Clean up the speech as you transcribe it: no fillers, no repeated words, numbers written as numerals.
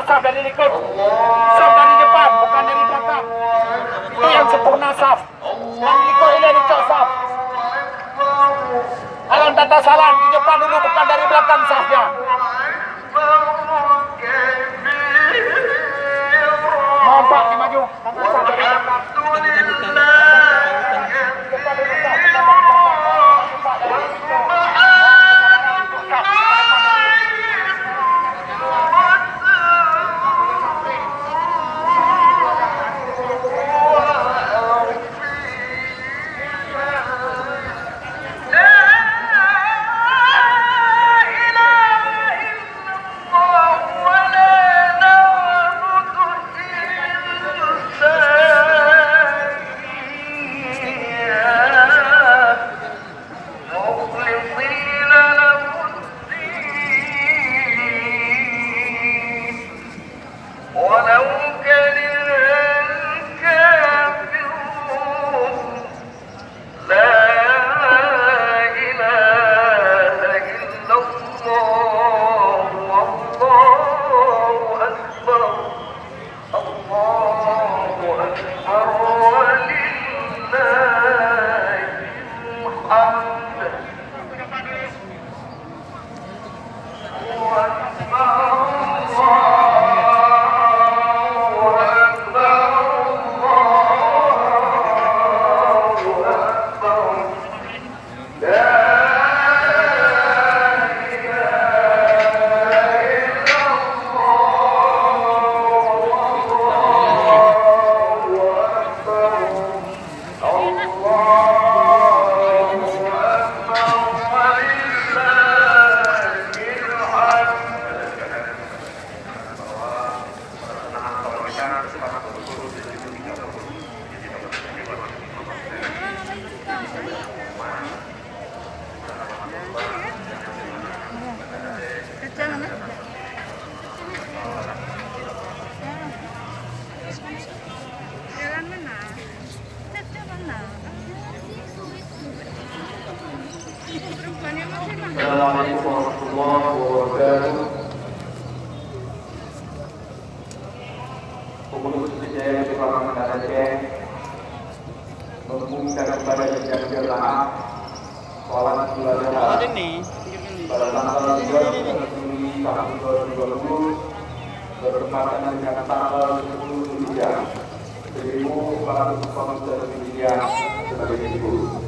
Saf dari ikut, saf dari depan, bukan dari belakang. Itu yang sempurna saf. Yang ikut ini dicok saf. Alam tata salam di depan dulu, bukan dari belakang safnya. Nampak di maju, tangan saf dari belakang. Assalamualaikum warahmatullahi wabarakatuh. Pengurus Jaya Departemen Aceh mengumumkan kepada jajaran jemaah sholat Idul Adha pada tanggal 2 Juli tahun 2020 bertepatan dengan tanggal 10 Zulhijjah 1441 Hijriah sebagai berikut.